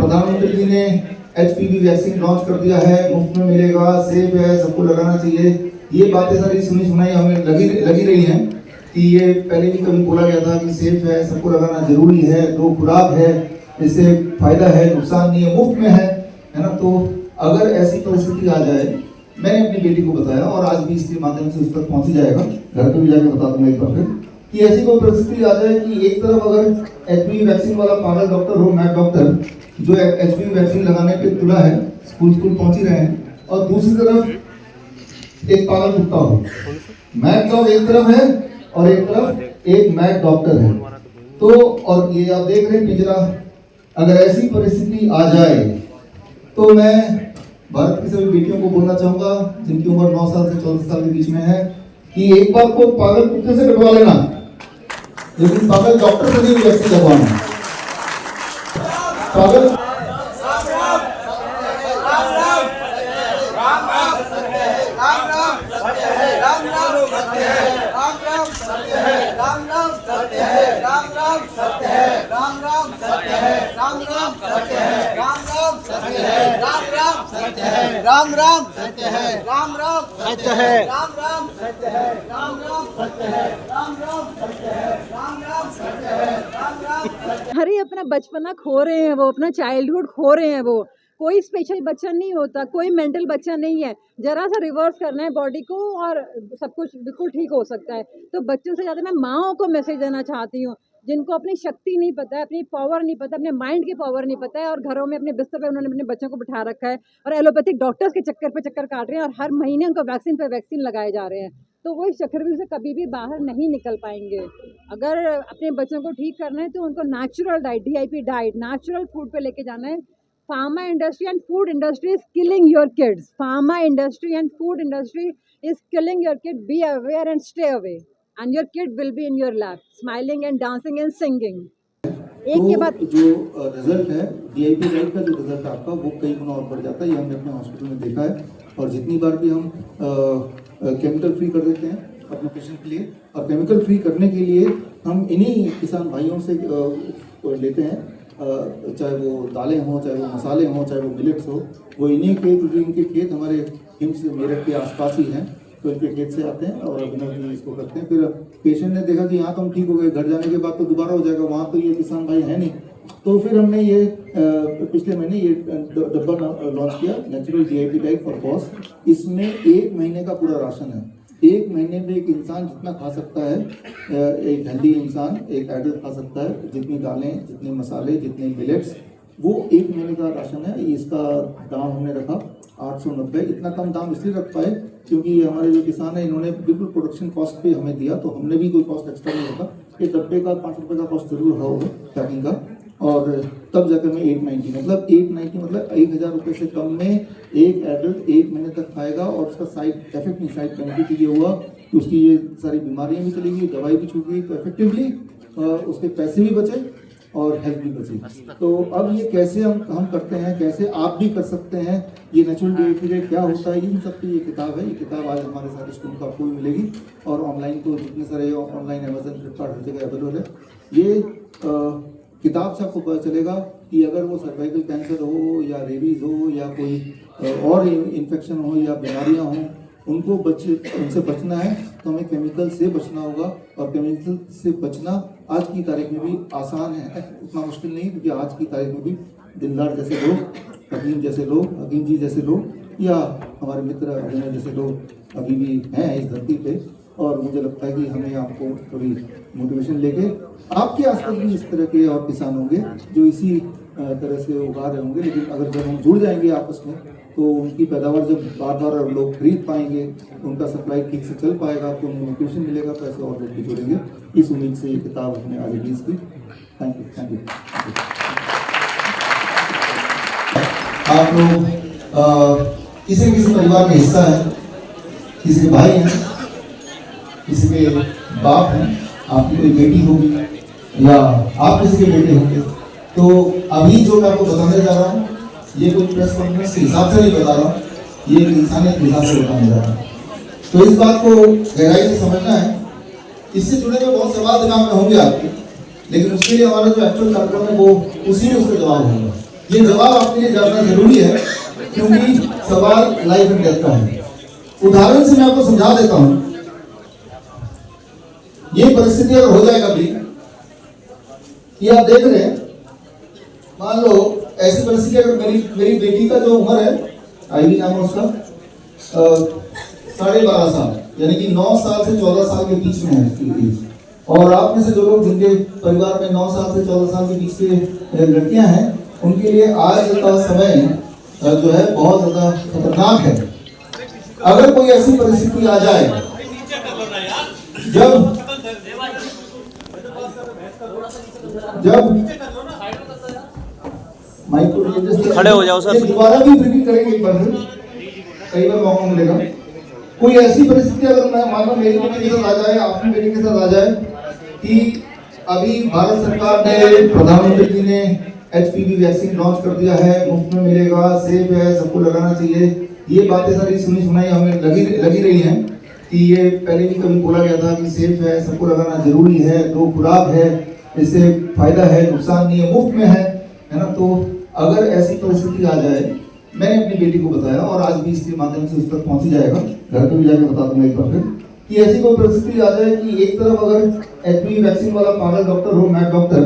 प्रधानमंत्री जी ने HPV vaccine launch कर दिया है, मुफ्त में मिलेगा, सेफ है, सबको लगाना चाहिए। ये बातें सारी सुनी सुनाई हमें लगी रही हैं कि ये पहले भी कभी बोला गया था कि सेफ है, सबको लगाना जरूरी है, 2 खुराक है, इससे फायदा है, नुकसान नहीं है, मुफ्त में है ना। तो अगर ऐसी परिस्थिति आ जाए, मैंने अपनी बेटी को बताया और आज भी इसके माध्यम से उस तक पहुंच जाएगा, घर पे भी जाकर बता दूंगा एक बार फिर, कि ऐसी कोई परिस्थिति आ जाए कि एक तरफ अगर HPV वैक्सीन वाला पागल डॉक्टर हो, मैड डॉक्टर, जो HPV वैक्सीन लगाने पे तुला है, स्कूल पहुंच ही रहे हैं, और दूसरी तरफ एक पागल कुत्ता हो। मैड डॉग एक तरफ है और एक तरफ एक मैड डॉक्टर है। तो और ये आप देख रहे हैं पिंजरा, अगर ऐसी परिस्थिति आ जाए तो मैं भारत की सभी बेटियों को बोलना चाहूंगा जिनकी उम्र 9 साल से 14 साल के बीच में है कि एक बार को पागल कुत्ते से कटवा लेना, लेकिन पागल डॉक्टर से नहीं वैक्सीन लगवाना। पागल राम राम सत्य है, राम राम सत्य है, राम राम सत्य है, राम राम सत्य है, राम राम सत्य है, राम राम सत्य है, राम राम सत्य है। अरे अपना बचपना खो रहे हैं वो, अपना चाइल्डहुड खो रहे हैं वो। कोई स्पेशल बच्चा नहीं होता, कोई मेंटल बच्चा नहीं है। जरा सा रिवर्स करना है बॉडी को और सब कुछ बिल्कुल ठीक हो सकता है। तो बच्चों से ज़्यादा मैं माँओं को मैसेज देना चाहती हूँ जिनको अपनी शक्ति नहीं पता है, अपनी पावर नहीं पता, अपने माइंड की पावर नहीं पता है, और घरों में अपने बिस्तर पे उन्होंने अपने बच्चों को बिठा रखा है और एलोपैथिक डॉक्टर्स के चक्कर पे चक्कर काट रहे हैं और हर महीने उनको वैक्सीन पे वैक्सीन लगाए जा रहे हैं। तो वो इस चक्रव्यूह से कभी भी बाहर नहीं निकल पाएंगे। अगर अपने बच्चों को ठीक करना है तो उनको natural diet, DIP diet, natural food पे लेके जाना है। Pharma industry and food industry is killing your kids. Pharma industry and food industry is killing your kid. Be aware and stay away. And your kid will be in your lap, smiling and dancing and singing. एक के बाद जो result है DIP diet का, जो result आपका वो कई गुना और बढ़ जाता है। ये हमने अपने हॉस्पिटल में देखा है। और जितनी बार भी हम केमिकल फ्री कर देते हैं अपने पेशेंट के लिए, और केमिकल फ्री करने के लिए हम इन्हीं किसान भाइयों से लेते हैं, चाहे वो दालें हों, चाहे वो मसाले हों, चाहे वो मिलेट्स हो, वो इन्हीं के, क्योंकि इनके खेत हमारे हिम्स मेरठ के आसपास ही हैं, तो इनके खेत से आते हैं और अभिनव इसको करते हैं। फिर पेशेंट ने देखा कि यहाँ तो हम ठीक हो गए, घर जाने के बाद तो दोबारा हो जाएगा, वहाँ तो ये किसान भाई है नहीं। तो फिर हमने ये पिछले महीने ये डब्बा लॉन्च किया, natural DIP diet for boss. इसमें 1 महीने का पूरा राशन है। 1 महीने में एक इंसान जितना खा सकता है, एक हेल्दी इंसान, एक एडल्ट खा सकता है, जितनी दालें, जितने मसाले, जितने मिलेट्स, वो 1 महीने का राशन है। इसका दाम हमने रखा 890। इतना कम दाम इसलिए रख पाए क्योंकि हमारे जो किसान है इन्होंने बिल्कुल प्रोडक्शन कॉस्ट पे हमें दिया, तो हमने भी कोई कॉस्ट एक्स्ट्रा नहीं रखा। ये डब्बे का 5 रुपये का कॉस्ट जरूर रहा होगा पैकिंग का, और तब जाकर मैं 890 मतलब 1000 रुपये से कम में एक एडल्ट 1 महीने तक खाएगा। और उसका साइड इफेक्ट नहीं, साइड बेनिफिट ये हुआ कि उसकी ये सारी बीमारियां भी चली गई, दवाई भी छूट गई, तो इफेक्टिवली उसके पैसे भी बचे और हेल्थ भी बची। तो अब ये कैसे हम करते हैं, कैसे आप भी कर सकते हैं, ये नेचुरल DIP डाइट क्या होता है, इन सब की ये किताब है। ये किताब आज हमारे साथ स्टूडेंट को आपको भी मिलेगी, और ऑनलाइन तो जितने सारे ऑनलाइन Amazon, Flipkart हर जगह अवेलेबल है। ये किताब से आपको पता चलेगा कि अगर वो सर्वाइकल कैंसर हो या रेबीज हो या कोई और इन्फेक्शन हो या बीमारियां हों, उनसे बचना है तो हमें केमिकल से बचना होगा। और केमिकल से बचना आज की तारीख में भी आसान है, उतना मुश्किल नहीं, क्योंकि आज की तारीख में भी दिलदार जैसे लोग, हकीम जी जैसे लोग, या हमारे मित्र अभिनव जैसे लोग अभी भी हैं इस धरती पे। और मुझे लगता है कि हमें आपको थोड़ी मोटिवेशन लेके, आपके आसपास भी इस तरह के और किसान होंगे जो इसी तरह से उगा रहे होंगे, लेकिन अगर जब हम जुड़ जाएंगे आपस में तो उनकी पैदावार जब बार बार लोग खरीद पाएंगे, उनका सप्लाई ठीक से चल पाएगा, तो उन्हें मोटिवेशन मिलेगा, तो ऐसे और लोग भी जुड़ेंगे। इस उम्मीद से ये किताब हमने आज रिलीज की। Thank you. आप लोग किसी न किसी परिवार में हिस्सा है, किसी के भाई हैं, किसी के बाप हैं, आपकी कोई बेटी होगी या आप किसी के बेटे होंगे। तो अभी जो मैं आपको बताने जा रहा हूँ, ये कोई प्रेस कॉन्फ्रेंस के हिसाब से नहीं बता रहा हूँ, ये एक इंसानियत के हिसाब से बताने जा रहा हूँ। तो इस बात को गहराई से समझना है। इससे जुड़े हुए बहुत सवाल दिमाग में होंगे आपके, लेकिन उसके लिए हमारा जो एक्चुअल कार्यक्रम है वो उसी में उसका जवाब होगा। ये जवाब आपके लिए जानना जरूरी है, क्योंकि सवाल लाइफ एंड डेथ का है। उदाहरण से मैं आपको समझा देता हूं। ये परिस्थिति अगर हो जाए कभी, ये आप देख रहे हैं, मान लो ऐसी परिस्थिति अगर मेरी बेटी का जो उम्र है, आईवी नाम है उसका, 12.5 साल, यानी कि 9 साल से 14 साल के बीच में है इसकी एज। और आप में से जो लोग जिनके परिवार में 9 साल से 14 साल के बीच के लड़कियां हैं, उनके लिए आज का समय जो है बहुत ज्यादा खतरनाक है। अगर कोई ऐसी परिस्थिति आ जाए जब खड़े हो जाओ सर। दोबारा भी ब्रीफिंग करेंगे एक बार, कई बार मौका मिलेगा। कोई ऐसी परिस्थिति अगर मैं मान लो मेरी बेटी के साथ आ जाए, आपकी बेटी के साथ आ जाए कि अभी भारत सरकार ने, प्रधानमंत्री जी ने HPV वैक्सीन लॉन्च कर दिया है, मुफ्त में मिलेगा, सेफ है, सबको लगाना चाहिए, ये बातें सारी सुनी सुनाई हमें लगी रही हैं कि ये पहले भी कभी बोला गया था कि सेफ है, सबको लगाना जरूरी है, 2 खुराक है, इससे फायदा है, नुकसान नहीं है, मुफ्त में है ना। तो अगर ऐसी परिस्थिति आ जाए, मैंने अपनी बेटी को बताया और आज भी इसके माध्यम से उस तक पहुंच ही जाएगा, घर पे भी जाकर बता दूंगा एक बार फिर, कि ऐसी कोई परिस्थिति आ जाए कि एक तरफ अगर HPV वैक्सीन वाला पागल डॉक्टर हो, मैड डॉक्टर,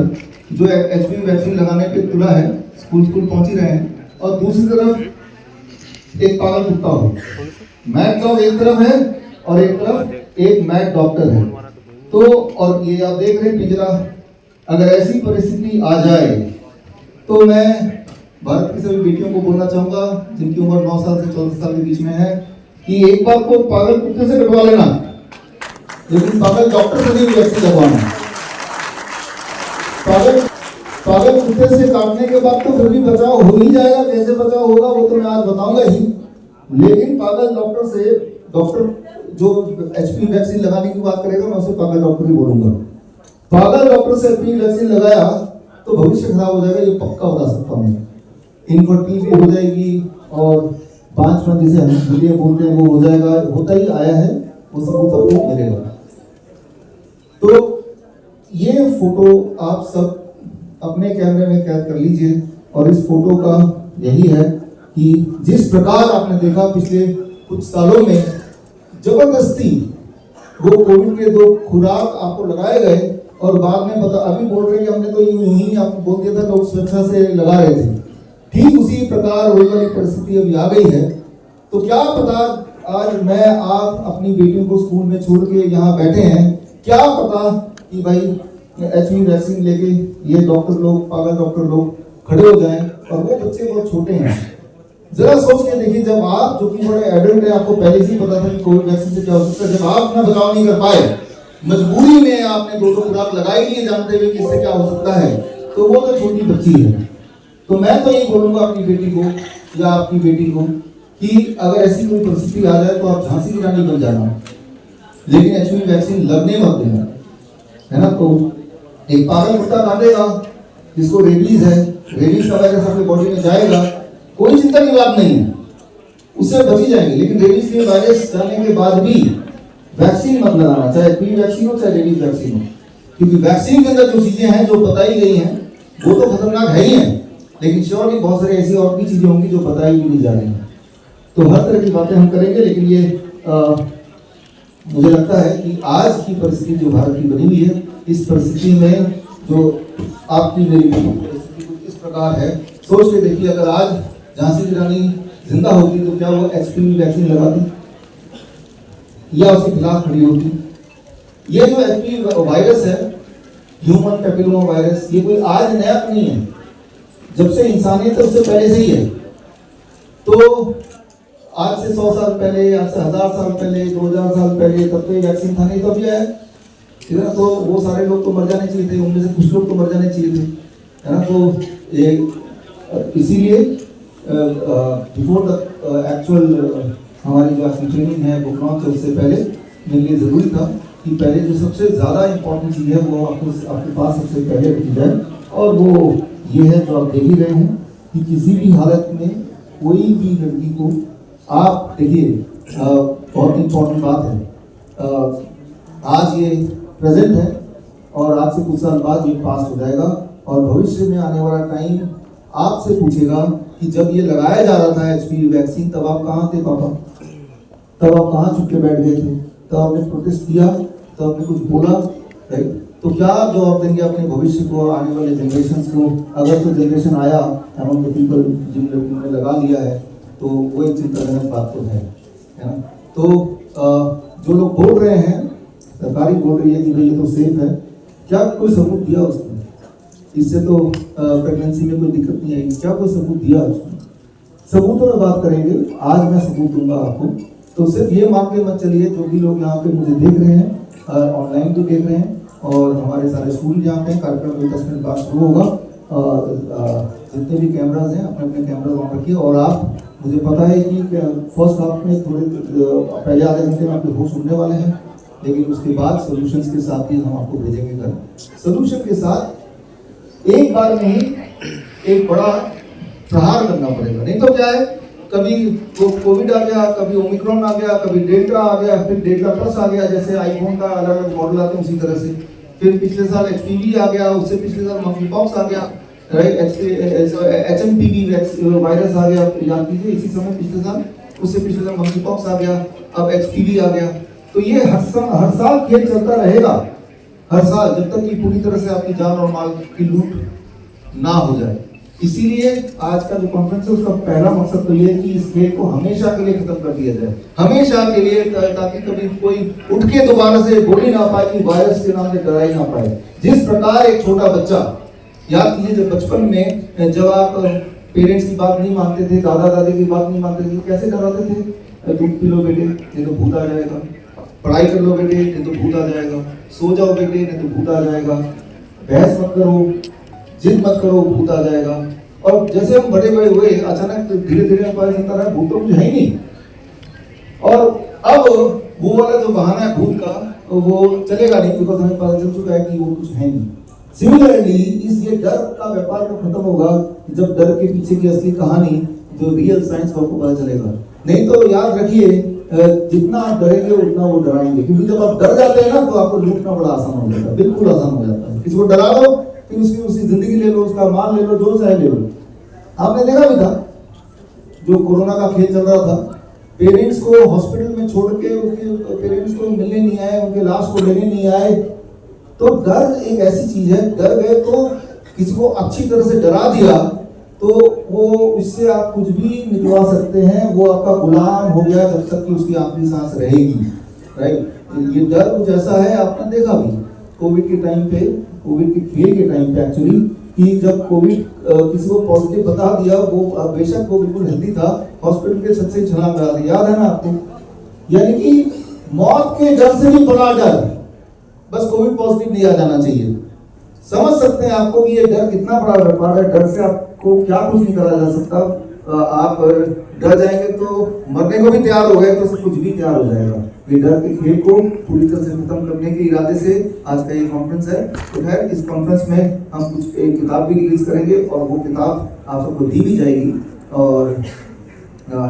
जो HPV वैक्सीन लगाने पे तुला है, स्कूल पहुंच ही रहे हैं, और दूसरी तरफ एक पागल कुत्ता हो। मैड डॉग एक तरफ है और एक तरफ एक मैड डॉक्टर है। तो और ये आप देख रहे हैं पिंजरा, अगर ऐसी परिस्थिति आ जाए तो मैं भारत की सभी बेटियों को बोलना चाहूंगा जिनकी उम्र 9 साल से 14 साल के बीच में है, कि एक बार को पागल कुत्ते से कटवा लेना, लेकिन पागल डॉक्टर से नहीं वैक्सीन लगवाना। पागल कुत्ते से काटने के बाद तो फिर भी बचाव हो ही जाएगा, कैसे बचाव होगा वो तो मैं आज बताऊंगा ही, लेकिन पागल डॉक्टर से, डॉक्टर जो HPV वैक्सीन लगाने की बात करेगा मैं उसे पागल डॉक्टर ही बोलूंगा। पागल डॉक्टर से HPV वैक्सीन लगाया तो भविष्य खराब हो जाएगा, ये पक्का बता सकता हूँ। इनफर्टिलिटी हो जाएगी और 5 मंथ जिसे हम बोलते हैं वो हो जाएगा, होता ही आया है, वो सबको मिलेगा। तो ये फोटो आप सब अपने कैमरे में कैद कर लीजिए, और इस फोटो का यही है कि जिस प्रकार आपने देखा पिछले कुछ सालों में जबरदस्ती वो कोविड के 2 खुराक आपको लगाए गए, और बाद में पता अभी बोल रहे कि हमने तो यूं ही आपको बोल दिया था, लोग स्वेच्छा से लगा रहे थे। ठीक उसी प्रकार वही वाली परिस्थिति अभी आ गई है। तो क्या पता आज मैं आप अपनी बेटियों को स्कूल में छोड़ के यहाँ बैठे हैं, क्या पता कि भाई HPV वैक्सीन लेके ये डॉक्टर लोग, पागल डॉक्टर लोग खड़े हो जाएं, और वो बच्चे बहुत छोटे हैं। जरा सोच के देखिए, जब आप जो कि बड़े एडल्ट है, आपको पहले से ही पता था कि कोविड वैक्सीन से क्या हो सकता है, जब आप अपना बचाव नहीं कर पाए, मजबूरी में आपने 2 खुराक लगाई लिए जानते हुए कि इससे क्या हो सकता है, तो वो तो छोटी बच्ची है। तो मैं तो यही बोलूंगा अपनी बेटी को या आपकी बेटी को कि अगर ऐसी कोई परिस्थिति आ जाए तो आप झांसी की रानी बन जाना, लेकिन HPV वैक्सीन लगने मत देना, है ना। तो एक पागल कुत्ता काटेगा जिसको रेबीज है, रेबीज का वायरस आपकी बॉडी में जाएगा, कोई चिंता की बात नहीं है, उससे बच ही जाएंगे। लेकिन रेबीज के वायरस जाने के बाद भी वैक्सीन मत लगाना, चाहे HPV वैक्सीन हो चाहे रेबीज वैक्सीन हो, क्योंकि वैक्सीन के अंदर जो चीजें हैं जो बताई गई हैं वो तो खतरनाक है ही है, लेकिन श्योरली बहुत सारी ऐसी और भी चीजें होंगी जो बताई भी नहीं जा रही हैं। तो हर तरह की बातें हम करेंगे, लेकिन ये मुझे लगता है कि आज की परिस्थिति जो भारत की बनी हुई है, इस परिस्थिति में जो आपकी मेरी परिस्थिति इस प्रकार है, सोच के देखिए, अगर आज झांसी की रानी जिंदा होती तो क्या वो HPV वैक्सीन लगाती या उसके खिलाफ खड़ी होती। ये जो HPV वायरस है, ह्यूमन पैपिलोमा वायरस, ये कोई आज नया नहीं है, जब से इंसानियत है उससे पहले से ही है। तो आज से 100 साल पहले, आज से 1000 साल पहले, 2000 साल पहले, तब तो ये वैक्सीन था नहीं, तो अभी आया, ठीक है ना। तो वो सारे लोग तो मर जाने चाहिए थे, उनमें से कुछ लोग तो मर जाने चाहिए थे, है ना। तो इसीलिए बिफोर द एक्चुअल हमारी जो आज की ट्रेनिंग है वो लॉन्च है, उससे पहले मेरे लिए ज़रूरी था कि पहले जो सबसे ज़्यादा इम्पोर्टेंट चीज़ है वो आपके पास सबसे पहले रखी जाए, और वो ये है जो आप देख ही रहे हैं कि किसी भी हालत में कोई भी लड़की को आप देखिए, बहुत इम्पोर्टेंट बात है, आज ये प्रेजेंट है और आज से कुछ साल बाद ये पास हो जाएगा, और भविष्य में आने वाला टाइम आपसे पूछेगा कि जब ये लगाया जा रहा था HPV वैक्सीन, तब आप कहाँ थे पापा? तब आप कहाँ छुप के बैठ गए थे? तब आपने प्रोटेस्ट किया? तब आपने कुछ बोला? राइट? तो क्या जवाब देंगे अपने भविष्य को, आने वाले जनरेशन को? अगर तो जनरेशन आया एमंग द पीपल जिन लोगों ने लगा लिया है, तो वो एक चिंताजनक बात तो है ना? तो जो लोग बोल रहे हैं, सरकारी बोल रही है कि भाई ये तो सेफ है, क्या कोई सबूत दिया उसने? इससे तो प्रेगनेंसी में कोई दिक्कत नहीं आएगी, क्या कोई सबूत दिया उसने? सबूतों में बात करेंगे, आज मैं सबूत दूंगा आपको। तो सिर्फ ये मान के मत चलिए, जो भी लोग यहाँ पे मुझे देख रहे हैं, ऑनलाइन भी देख रहे हैं, और हमारे सारे स्टूडेंट यहाँ पे कार्यक्रम में 10 मिनट बाद शुरू होगा। जितने भी कैमराज हैं अपने अपने कैमराज ऑन रखिए। और आप, मुझे पता है कि फर्स्ट हाफ में थोड़े पहले आधे घंटे में आपके होश सुनने वाले हैं, लेकिन उसके बाद सोल्यूशंस के साथ ही हम आपको भेजेंगे घर। सोल्यूशन के साथ एक बार में ही एक बड़ा प्रहार करना पड़ेगा, नहीं तो क्या है, कभी वो कोविड आ गया, कभी ओमिक्रॉन आ गया, कभी डेल्टा आ गया, फिर डेल्टा प्लस आ गया, जैसे आईफोन का अलग अलग मॉडल आते हैं उसी तरह से। फिर पिछले साल HPV आ गया, उससे पिछले साल मंकी पॉक्स आ गया, राइट, HMPV वायरस आ गया, याद कीजिए इसी समय पिछले साल, उससे पिछले साल मंकी पॉक्स आ गया, अब HPV आ गया। तो ये हर साल खेल चलता रहेगा, हर साल, जब तक कि पूरी तरह से आपकी जान और माल की लूट ना हो जाए। इसीलिए आज का जो कॉन्फ्रेंस है उसका पहला मकसद तो ये है कि इस खेल को हमेशा के लिए खत्म कर दिया जाए, हमेशा के लिए, ताकि कभी कोई उठ के दोबारा से बोल ही ना पाए कि वायरस के नाम से डरा ही ना पाए। जिस प्रकार एक छोटा बच्चा, याद कीजिए जब बचपन में जब आप पेरेंट्स की बात नहीं मानते थे, दादा दादी की बात नहीं मानते थे, कैसे डराते थे? दूध पी लो बेटे नहीं तो भूत आ जाएगा, पढ़ाई कर लो बेटे नहीं तो भूत आ जाएगा, सो जाओ बेटे नहीं तो भूत आ जाएगा, बहस मत करो, जिद मत करो, भूत आ जाएगा। और जैसे हम बड़े बड़े हुए, अचानक धीरे धीरे पता चलता रहा भूत तो कुछ है ही नहीं। और अब वो वाला जो बहाना है भूत का, वो चलेगा नहीं, बिकॉज हमें पता चल चुका है कि वो कुछ है नहीं। सिमिलरली ये डर का व्यापार तो खत्म होगा जब डर के पीछे की असली कहानी, जो रियल साइंस आपको पता चलेगा। नहीं तो याद रखिए, जितना आप डरेंगे उतना वो डराएंगे, क्योंकि जब आप डर जाते हैं ना तो आपको लूटना बड़ा आसान हो जाता है, बिल्कुल आसान हो जाता है। किसी को डरा लो, फिर उसकी जिंदगी ले लो, उसका माल ले लो, जो चाहे ले लो। आपने देखा भी था जो कोरोना का खेल चल रहा था, पेरेंट्स को हॉस्पिटल में छोड़ के उनके पेरेंट्स को मिलने नहीं आए, उनके लाश को लेने नहीं आए। तो डर एक ऐसी चीज है, डर गए तो किसी को अच्छी तरह से डरा दिया तो वो उससे आप कुछ भी निकलवा सकते हैं, वो आपका गुलाम हो गया जब तक कि उसकी आखिरी सांस रहेगी, राइट। ये डर कुछ ऐसा है, आपने देखा भी कोविड के टाइम पे, कोविड के खेल के टाइम पे एक्चुअली, कि जब कोविड किसी को पॉजिटिव बता दिया, वो बेशक वो बिल्कुल हेल्दी था, हॉस्पिटल के छत से छलांग लगा दी, याद है ना आपको? यानी कि मौत के डर से भी बड़ा डर, बस कोविड पॉजिटिव नहीं आ जाना चाहिए। समझ सकते हैं आपको कि ये डर कितना बड़ा व्यापार है, डर से आपको क्या कुछ नहीं करा जा सकता। आप डर जाएंगे तो मरने को भी तैयार हो गए तो सब कुछ भी तैयार हो जाएगा। ये डर के खेल को पूरी तरह से खत्म करने के इरादे से आज का ये कॉन्फ्रेंस है। तो खैर इस कॉन्फ्रेंस में हम कुछ एक किताब भी रिलीज करेंगे और वो किताब आप सबको दी भी जाएगी। और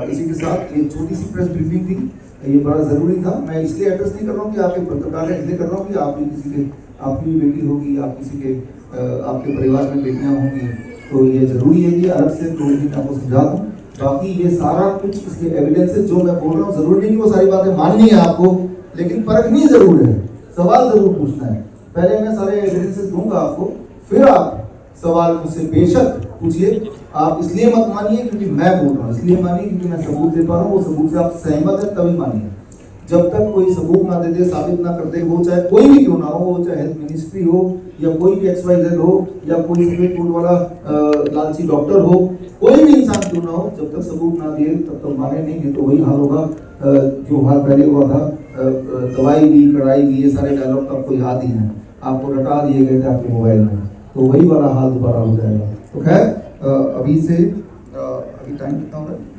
इसी के साथ एक छोटी सी प्रेस ब्रीफिंग थी, ये बड़ा जरूरी था। मैं इसलिए एड्रेस नहीं कर रहा हूँ कि आप एक पत्रकार है, इसलिए कर रहा हूँ कि आप भी किसी के, आपकी भी बेटी होगी, आप किसी के आपके परिवार में बेटियां होंगी, तो ये जरूरी है कि अलग से थोड़ी सी आपको समझा दूँ। बाकी ये सारा कुछ इसके एविडेंसेस जो मैं बोल रहा हूँ, जरूरी नहीं कि वो सारी बातें माननी है आपको, लेकिन परखनी जरूर है, सवाल जरूर पूछना है। पहले मैं सारे एविडेंसेस दूंगा आपको, फिर आप सवाल मुझसे बेशक पूछिए। आप इसलिए मत मानिए क्योंकि मैं बोल रहा हूँ, इसलिए मानिए क्योंकि मैं सबूत दे पा रहा हूँ, वो सबूत से आप सहमत है तभी मानिए। जब तक कोई सबूत ना दे दे, साबित ना कर दे, वो चाहे कोई भी क्यों ना हो, वो चाहे हेल्थ मिनिस्ट्री हो या कोई भी XYZ हो या कोई सफेद कोट वाला लालची डॉक्टर हो, कोई भी इंसान क्यों ना हो, जब तक सबूत ना दिए तब तक माने नहीं। तो वही हाल होगा जो हाल पहले हुआ था, दवाई दी, कड़ाई दी, ये सारे डायलॉग तो आपको याद ही है, आपको रटा दिए गए थे आपके मोबाइल में, तो वही वाला हाल दोबारा हो जाएगा। तो खैर अभी से अभी टाइम कितना हो रहा है,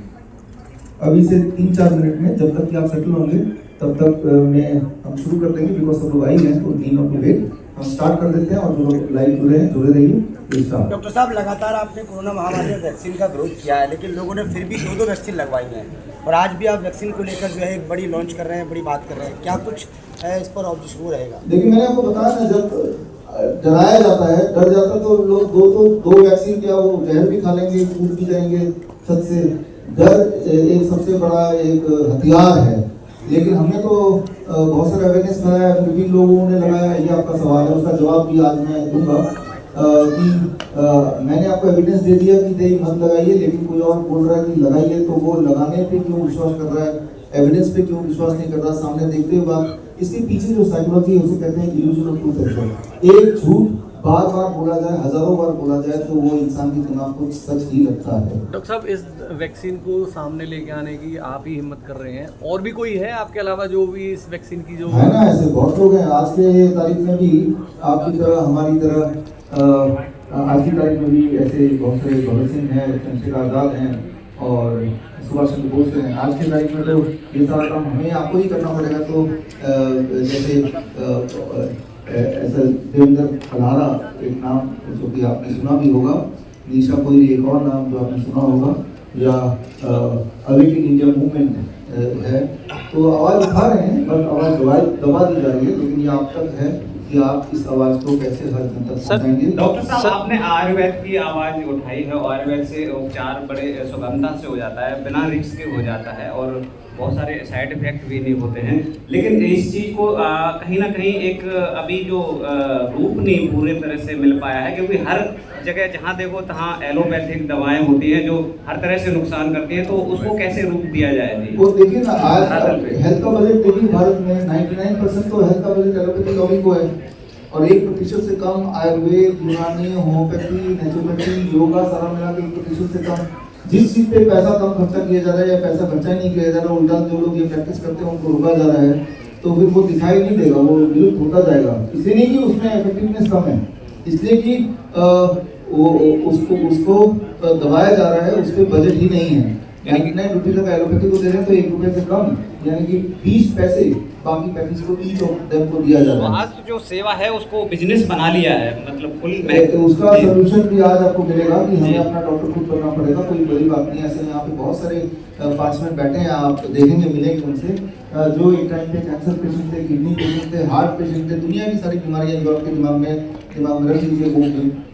अभी से 3-4 मिनट में जब तक कि आप सेटल होंगे तब तक हम शुरू कर देंगे, बिकॉज सब लोग आई हैं तो 3 मिनट वेट हम स्टार्ट कर देते हैं। और जो लोग लाइव जुड़े हैं जुड़े रहिए। डॉक्टर साहब, लगातार आपने कोरोना महामारी में वैक्सीन का विरोध किया है, लेकिन लोगों ने फिर भी 2-2 वैक्सीन लगवाई हैं और आज भी आप वैक्सीन को लेकर जो है एक बड़ी लॉन्च कर रहे हैं, बड़ी बात कर रहे हैं, क्या कुछ इस पर ऑब्जेक्शन रहेगा? देखिए मैंने आपको बताया ना, जब डराया जाता है, डर जाता तो लोग दो वैक्सीन क्या वो जहर भी खा लेंगे, कूद भी जाएंगे छत से। डर एक सबसे बड़ा एक हथियार है, लेकिन हमने तो बहुत सारा अवेयरनेस कराया, फिर भी लोगों ने लगाया। ये आपका सवाल है, उसका जवाब भी आज मैं दूंगा कि मैंने आपको एविडेंस दे दिया कि नहीं मत लगाइए, लेकिन कोई और बोल रहा है कि लगाइए, तो वो लगाने पे क्यों विश्वास कर रहा है, एविडेंस पे क्यों विश्वास नहीं कर रहा, सामने देखते हुए बात। इसके पीछे जो साइकोलॉजी है उसे कहते हैं इल्यूजन ऑफ ट्रूथ। एक झूठ बार बार बोला जाए, हजारों बार बोला जाए, तो वो इंसान के दिमाग को सच ही लगता है। डॉक्टर साहब, इस वैक्सीन को सामने लेके आने की आप ही हिम्मत कर रहे हैं, और भी कोई है आपके अलावा जो भी इस वैक्सीन की जो है ना, ऐसे बहुत लोग हैं। आज के तारीख में भी आपकी तरह हमारी तरह आज की तारीख में भी ऐसे बहुत सारे भगत सिंह हैं, चंद्रशेखर आजाद हैं और सुभाष चंद्र बोस हैं। आज की तारीख में तो ये सारा काम हमें आपको ही करना पड़ेगा। तो जैसे ऐसा देवेंद्र फलारा एक नाम जो कि आपने सुना भी होगा, निशा कोहली एक और नाम जो आपने सुना होगा, या अवेकिंग इंडिया मूवमेंट है। तो आवाज़ उठा रहे हैं, बस आवाज़ दबा दी जा रही है, लेकिन ये आप तक है कि आप इस आवाज़ को कैसे हर जन तक पहुंचाएंगे। डॉक्टर साहब, आपने आयुर्वेद की आवाज़ उठाई है। आयुर्वेद से उपचार बड़े सुगमता से हो जाता है, बिना रिस्क के हो जाता है और बहुत सारे साइड इफेक्ट भी नहीं होते हैं। लेकिन इस चीज़ को कहीं ना कहीं एक अभी जो रूप नहीं पूरे तरह से मिल पाया है, क्योंकि हर जगह जहाँ देखो तहाँ एलोपैथिक दवाएं होती हैं जो हर तरह से नुकसान करती हैं। तो उसको कैसे रूप दिया जाए जी? वो देखिए ना, आज हेल्थ का बजट देखिए भारत में 99% तो हेल्थ का बजट एलोपैथी लॉबी को है, और 1% से कम आयुर्वेद, यूनानी, होम्योपैथी, नेचुरोपैथी, योगा सारा मिला के 1% से कम। जिस चीज पे पैसा कम खर्चा किया जा रहा है या पैसा खर्चा ही नहीं किया जा रहा, उल्टा जो लोग ये प्रैक्टिस करते हैं उनको रोका जा रहा है, तो फिर वो दिखाई नहीं देगा, वो विलुप्त होता जाएगा। इसलिए नहीं कि उसमें इफेक्टिवनेस कम है, इसलिए कि उसको दबाया जा रहा है, उस पर बजट ही नहीं है। 99 रुपीज का एलोपैथी को दे रहे हैं तो 1 रुपए से कम, यानी कि 20 पैसे बाकी पैकेज को ईच ऑफ देम को दिया जा रहा है। आज जो सेवा है उसको बिजनेस बना लिया है, मतलब फुल तो उसका सोल्यूशन भी आज आपको मिलेगा कि हमें अपना डॉक्टर खुद करना पड़ेगा। कोई बड़ी बात नहीं है। ऐसे यहाँ पे बहुत सारे पार्टिसिपेंट बैठे हैं, आप देखेंगे, मिलेंगे उनसे, जो एक टाइम पे कैंसर पेशेंट थे, किडनी पेशेंट थे, हार्ट पेशेंट थे, दुनिया की सारी बीमारियां जो आपके दिमाग में रख लीजिए, वो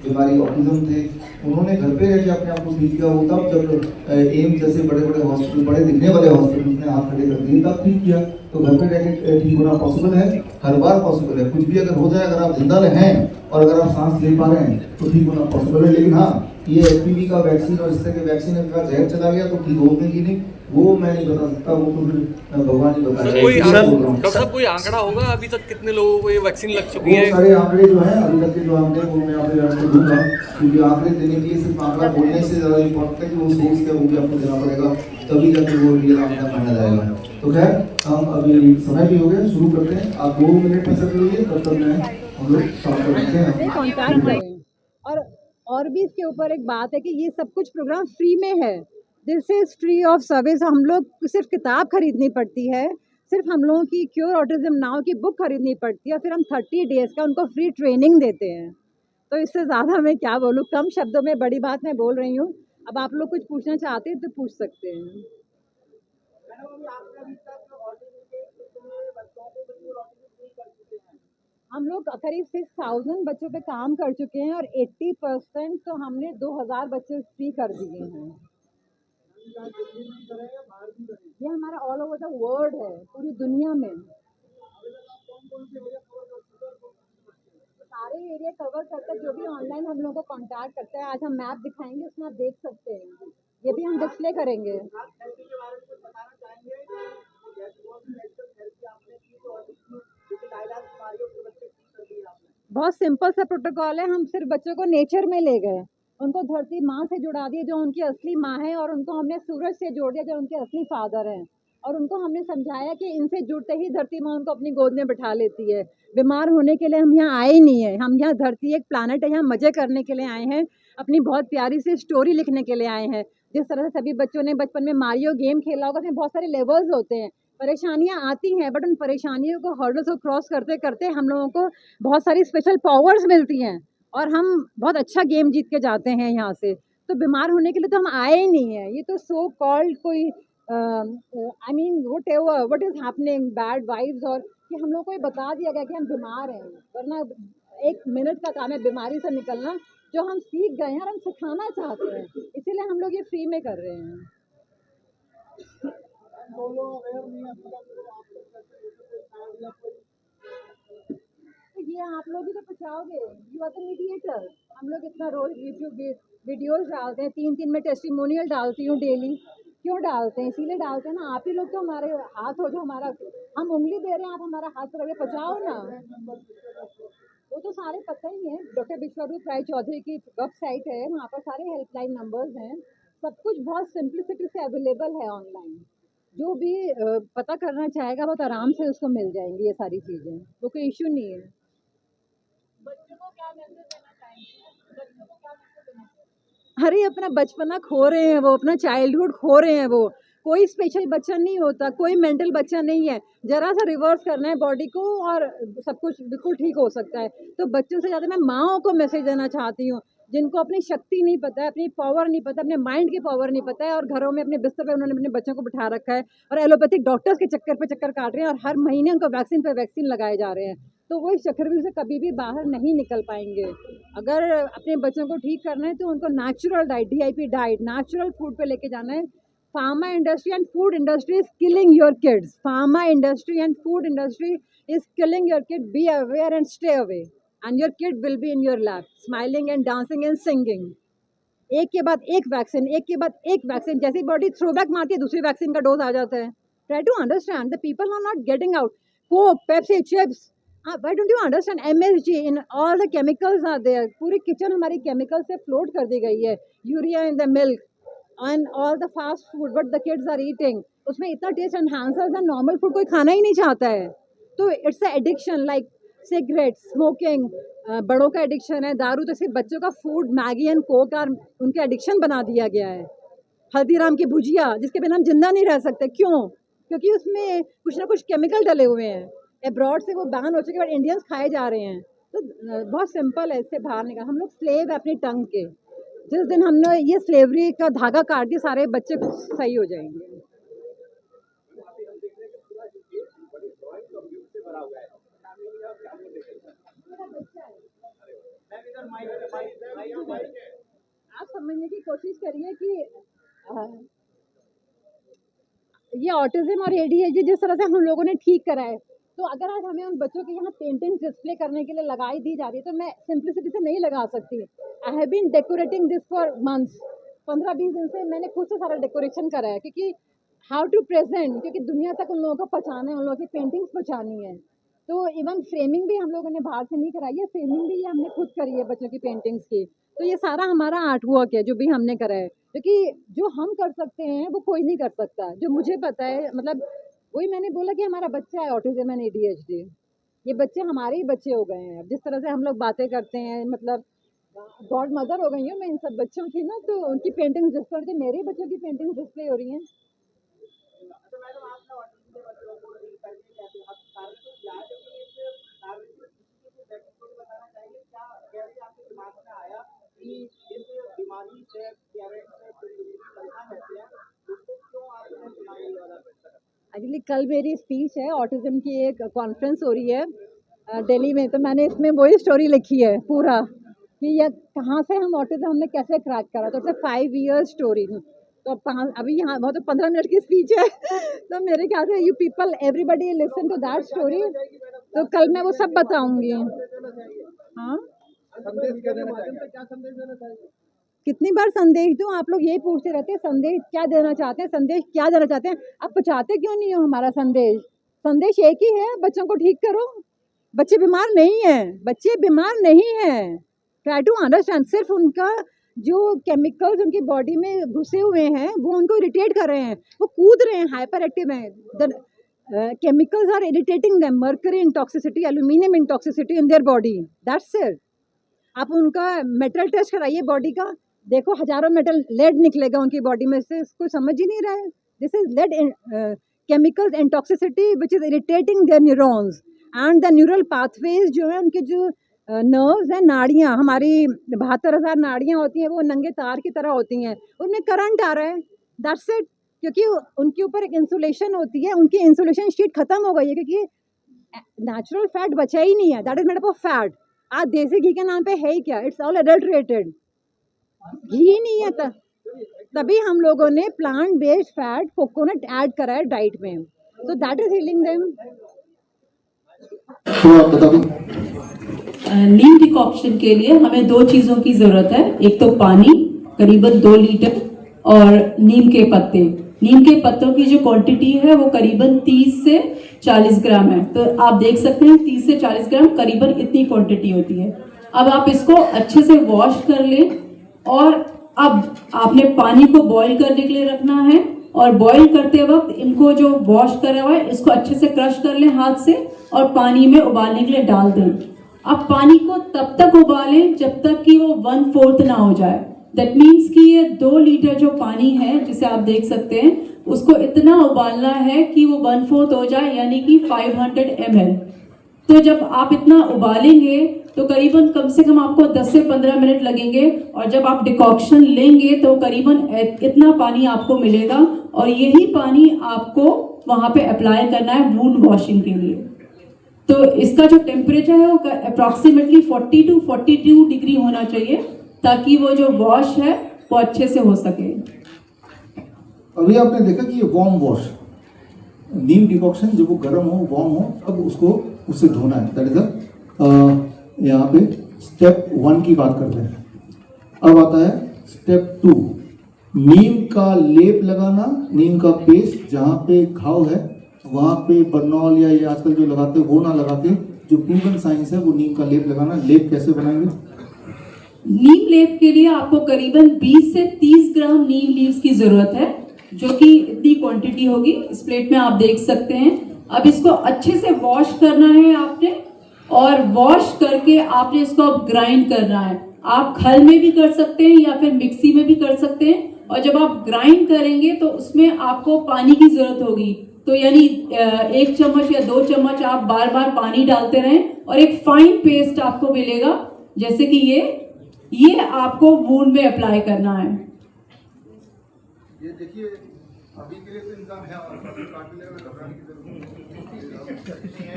बीमारी ऑटिज्म थे, उन्होंने घर पे रह के अपने आप को ठीक किया। वो तब जब एम्स जैसे बड़े बड़े हॉस्पिटल, बड़े दिखने वाले हॉस्पिटल ने हाथ खड़े कर दिए, तब ठीक किया। तो घर पे रह के ठीक होना पॉसिबल है, हर बार पॉसिबल है। कुछ भी अगर हो जाए, अगर आप जिंदा हैं और अगर आप सांस ले पा रहे हैं तो ठीक होना पॉसिबल है। लेकिन हाँ, ये एचपीवी का वैक्सीन और इस तरह के वैक्सीन का जहर चला गया तो ठीक होगा कि नहीं, वो मैं नहीं बता सकता, वो तो फिर भगवान ही बताएगा। डॉक्टर साहब, कोई आंकड़ा होगा अभी तक कितने लोगों को ये वैक्सीन लग चुकी है? सारे आंकड़े जो हैं अभी तक के जो आंकड़े वो मैं आपको आपको दूंगा, क्योंकि आंकड़े देने के लिए सिर्फ आंकड़ा बोलने से ज़्यादा इम्पोर्टेंट है कि वो सोर्स क्या वो भी आपको देना पड़ेगा, तभी जाके वो रियल आंकड़ा माना जाएगा। तो खैर, हम अभी समय भी हो गया, शुरू करते हैं। आप 2 मिनट में सब रहिए, तब तक मैं हम लोग स्टार्ट कर देते हैं। कॉन्टैक्ट करें। और भी इसके ऊपर एक बात है कि ये सब कुछ प्रोग्राम फ्री में है, this is free of service. हम लोग सिर्फ किताब खरीदनी पड़ती है, सिर्फ हम लोगों की क्योर ऑटिज्म नाउ की बुक खरीदनी पड़ती है, फिर हम 30 डेज़ का उनको फ्री ट्रेनिंग देते हैं। तो इससे ज़्यादा मैं क्या बोलूँ, कम शब्दों में बड़ी बात मैं बोल रही हूँ। अब आप लोग कुछ पूछना चाहते हैं तो पूछ सकते हैं। हम लोग करीब 6000 बच्चों पे काम कर चुके हैं और 80% तो हमने 2000 बच्चे फ्री कर दिए हैं। ये हमारा ऑल ओवर द वर्ल्ड है, पूरी दुनिया में सारे एरिया कवर करता है। जो भी ऑनलाइन हम लोगों को कांटेक्ट करता है, आज हम मैप दिखाएंगे, उसमें आप देख सकते हैं, ये भी हम डिस्प्ले करेंगे। बहुत सिंपल सा प्रोटोकॉल है, हम सिर्फ बच्चों को नेचर में ले गए, उनको धरती माँ से जुड़ा दिया जो उनकी असली माँ है, और उनको हमने सूरज से जोड़ दिया जो उनके असली फादर हैं, और उनको हमने समझाया कि इनसे जुड़ते ही धरती माँ उनको अपनी गोद में बिठा लेती है। बीमार होने के लिए हम यहाँ आए ही नहीं है, हम यहाँ धरती एक प्लानट है, यहाँ मज़े करने के लिए आए हैं, अपनी बहुत प्यारी सी स्टोरी लिखने के लिए आए हैं। जिस तरह से सभी बच्चों ने बचपन में मारियो गेम खेला होगा, उसमें बहुत सारे लेवल्स होते हैं, परेशानियाँ आती हैं, बट उन परेशानियों को, हर्डल्स को क्रॉस करते करते हम लोगों को बहुत सारी स्पेशल पावर्स मिलती हैं और हम बहुत अच्छा गेम जीत के जाते हैं यहाँ से। तो बीमार होने के लिए तो हम आए ही नहीं है, ये तो सो कॉल्ड कोई I mean what is happening, bad vibes, और कि हम लोग को ये बता दिया गया कि हम बीमार हैं, वरना 1 मिनट का काम है बीमारी से निकलना, जो हम सीख गए हैं और हम सिखाना चाहते हैं, इसीलिए हम लोग ये फ्री में कर रहे हैं। तो ये आप लोग ही तो पहुँचाओगे, यू आर द मीडिएटर। हम लोग इतना रोज यूट्यूब वीडियोस डालते हैं, 3-3 मैं टेस्टिमोनियल डालती हूँ डेली। क्यों डालते हैं? इसीलिए डालते हैं ना, आप ही लोग तो हमारे हाथ हो, जो हमारा हम उंगली दे रहे हैं, आप हमारा हाथ पकड़ के पहुँचाओ ना। वो तो सारे पता ही है, डॉक्टर विश्वरूप राय चौधरी की वेबसाइट है, वहाँ पर सारे हेल्पलाइन नंबर्स हैं, सब कुछ बहुत सिंप्लिसिटी से अवेलेबल है ऑनलाइन। जो भी पता करना चाहेगा बहुत आराम से उसको मिल जाएंगी ये सारी चीज़ें, वो कोई इशू नहीं है। अरे अपना बचपना खो रहे हैं वो, अपना चाइल्डहुड खो रहे हैं वो। कोई स्पेशल बच्चा नहीं होता, कोई मेंटल बच्चा नहीं है। ज़रा सा रिवर्स करना है बॉडी को और सब कुछ बिल्कुल ठीक हो सकता है। तो बच्चों से ज़्यादा मैं माँओं को मैसेज देना चाहती हूँ, जिनको अपनी शक्ति नहीं पता है, अपनी पावर नहीं पता, अपने माइंड की पावर नहीं पता है, और घरों में अपने बिस्तर पे उन्होंने अपने बच्चों को बिठा रखा है और एलोपैथिक डॉक्टर्स के चक्कर पे चक्कर काट रहे हैं, और हर महीने उनको वैक्सीन पे वैक्सीन लगाए जा रहे हैं। तो वो इस चक्रव्यूह से कभी भी बाहर नहीं निकल पाएंगे। अगर अपने बच्चों को ठीक करना है तो उनको natural diet, DIP diet, natural food पे लेके जाना है। Pharma industry and food industry is killing your kids. Pharma industry and food industry is killing your kid. Be aware and stay away. And your kid will be in your lap, smiling and dancing and singing. एक के बाद एक vaccine, एक के बाद एक vaccine, जैसी body throwback मारती है दूसरी वैक्सीन का डोज आ जाता है। Try to understand, the people are not getting out. Coke, Pepsi, chips, why don't you understand? MSG in all the chemicals are there. पूरी किचन हमारी केमिकल से फ्लोट कर दी गई है। Urea in the milk and all the fast food what the kids are eating, उसमें इतना test enhancers है, नॉर्मल फूड कोई खाना ही नहीं चाहता है। तो it's a addiction, like cigarette, smoking, बड़ों का एडिक्शन है, दारू तो सिर्फ बच्चों का फूड, मैगी एंड कोक और उनके एडिक्शन बना दिया गया है। हल्दीराम की भुजिया, जिसके बिना हम जिंदा नहीं रह सकते, क्यों? क्योंकि उसमें कुछ ना कुछ केमिकल डले हुए हैं। अब्रॉड से वो बैन हो चुके हैं, बट इंडियंस खाए जा रहे हैं। तो बहुत सिंपल है इससे बाहर निकल। हम लोग स्लेव है अपनी टंग के। जिस दिन हमने ये स्लेवरी का धागा काट दिया, सारे बच्चे सही हो जाएंगे। आप समझने की कोशिश करिए कि ये ऑटिज्म और ADHD जिस तरह से हम लोगों ने ठीक करा है, तो अगर आज हमें उन बच्चों के यहाँ पेंटिंग्स डिस्प्ले करने के लिए लगाई दी जा रही है, तो मैं सिंप्लिसिटी से नहीं लगा सकती। I have been decorating this for months. 15-20 दिन से मैंने खुद से सारा डेकोरेशन करा है, क्योंकि हाउ टू प्रेजेंट, क्योंकि दुनिया तक उन लोगों को पहुँचाना है, उन लोगों की पेंटिंग्स पहुँचानी है। तो इवन फ्रेमिंग भी हम लोगों ने बाहर से नहीं कराई है, फ्रेमिंग भी ये हमने खुद करी है बच्चों की पेंटिंग्स की। तो ये सारा हमारा आर्ट वर्क है जो भी हमने करा है, क्योंकि जो हम कर सकते हैं वो कोई नहीं कर सकता। जो मुझे पता है, मतलब वही मैंने बोला कि हमारा बच्चा है ऑटिज्म एंड ADHD। ये बच्चे हमारे ही बच्चे हो गए हैं। अब जिस तरह से हम लोग बातें करते हैं, मतलब गॉड मदर हो गई हूँ मैं इन सब बच्चों की ना, तो उनकी पेंटिंग डिस्प्ले होती है, मेरे बच्चों की पेंटिंग डिस्प्ले हो रही हैं। एक्चुअली कल मेरी स्पीच है, ऑटिज्म की एक कॉन्फ्रेंस हो रही है दिल्ली में, तो मैंने इसमें वही स्टोरी लिखी है पूरा, कि ये कहाँ से हम ऑटिज्म हमने कैसे क्रैक करा। तो इट्स 5 ईयर स्टोरी। तो अभी यहाँ बहुत, तो 15 मिनट की स्पीच है तो मेरे ख्याल से you people everybody listen to that story. तो कल मैं वो सब बताऊंगी। हाँ, कितनी बार संदेश दूं? आप लोग यही पूछते रहते हैं संदेश क्या देना चाहते हैं, संदेश क्या देना चाहते हैं। आप पहुँचाते क्यों नहीं हो हमारा संदेश? संदेश एक ही है, बच्चों को ठीक करो। बच्चे बीमार नहीं हैं, बच्चे बीमार नहीं हैं। Try to understand. सिर्फ उनका जो केमिकल्स उनकी बॉडी में घुसे हुए हैं वो उनको इरिटेट कर रहे हैं, वो कूद रहे हैं, हाइपर एक्टिव हैं। The chemicals are irritating them, mercury intoxicity, aluminium intoxicity in their body, that's it. आप उनका मेटल टेस्ट कराइए बॉडी का, देखो हजारों मेटल, लेड निकलेगा उनकी बॉडी में से, इसको समझ ही नहीं रहा है। This is lead chemicals intoxicity which is irritating their neurons and the neural pathways जो है, उनके जो नर्व्स हैं, नाड़ियाँ, हमारी 72,000 नाड़ियाँ होती हैं, वो नंगे तार की तरह होती हैं, उनमें करंट आ रहा है, दैट्स इट। क्योंकि उनके ऊपर एक इंसुलेशन होती है, उनकी इंसुलेशन शीट खत्म हो गई है, क्योंकि नेचुरल फैट बचा ही नहीं है, that is made up of fat. आज देसी घी के नाम पे है ही क्या? इट्स ऑल एडल्ट्रेटेड, घी ही नहीं है। तभी हम लोगों ने plant based fat coconut add करा है डाइट में, so that is healing them. तो आप बता दो। नीम डिकॉक्शन के लिए हमें 2 चीजों की जरूरत है, एक तो पानी करीबन 2 लीटर और नीम के पत्ते। नीम के पत्तों की जो क्वांटिटी है वो करीबन 30 से 40 ग्राम है, तो आप देख सकते हैं 30 से 40 ग्राम करीबन इतनी क्वांटिटी होती है। अब आप इसको अच्छे से वॉश कर लें और अब आपने पानी को बॉईल करने के लिए रखना है और बॉईल करते वक्त इनको जो वॉश करा हुआ है इसको अच्छे से क्रश कर लें हाथ से और पानी में उबालने के लिए डाल दें। अब पानी को तब तक उबालें जब तक कि वो 1/4 ना हो जाए। दैट मीन्स कि ये 2 लीटर जो पानी है जिसे आप देख सकते हैं उसको इतना उबालना है कि वो 1/4 हो जाए, यानी कि 500 ml। तो जब आप इतना उबालेंगे तो करीबन कम से कम आपको 10 से 15 मिनट लगेंगे और जब आप डिकॉक्शन लेंगे तो करीबन इतना पानी आपको मिलेगा और यही पानी आपको वहां पे अप्लाई करना है वुंड वॉशिंग के लिए। तो इसका जो टेम्परेचर है वो अप्रोक्सीमेटली 40 to 42 डिग्री होना चाहिए ताकि वो जो वॉश है वो अच्छे से हो सके। अभी आपने देखा कि ये वार्म वॉश, नीम डिकॉक्शन जब वो गर्म हो वार्म हो अब उसको उससे धोना है। दैट इज यहाँ पे स्टेप 1 की बात करते हैं। अब आता है स्टेप 2, नीम का लेप लगाना, नीम का पेस्ट जहाँ पे घाव है वहां पे बर्नॉल या ये आजकल जो लगाते हैं वो ना लगा के जो प्रूवन साइंस है वो नीम का लेप लगाना। लेप कैसे बनाएंगे? नीम लेप के लिए आपको करीबन 20 से 30 ग्राम नीम लीव्स की जरूरत है, जो कि इतनी क्वांटिटी होगी। इस प्लेट में आप देख सकते हैं। अब इसको अच्छे से वॉश करना है आपने और वॉश करके आपने इसको अब ग्राइंड करना है। आप खल में भी कर सकते हैं या फिर मिक्सी में भी कर सकते हैं और जब आप ग्राइंड करेंगे तो उसमें आपको पानी की जरूरत होगी। तो यानी 1 चम्मच या 2 चम्मच आप बार बार पानी डालते रहें और एक फाइन पेस्ट आपको मिलेगा, जैसे कि ये आपको वुंड में अप्लाई करना है। ये देखिए अभी के लिए तो इंसान है और काट लेगा, घबराने की जरूरत नहीं है।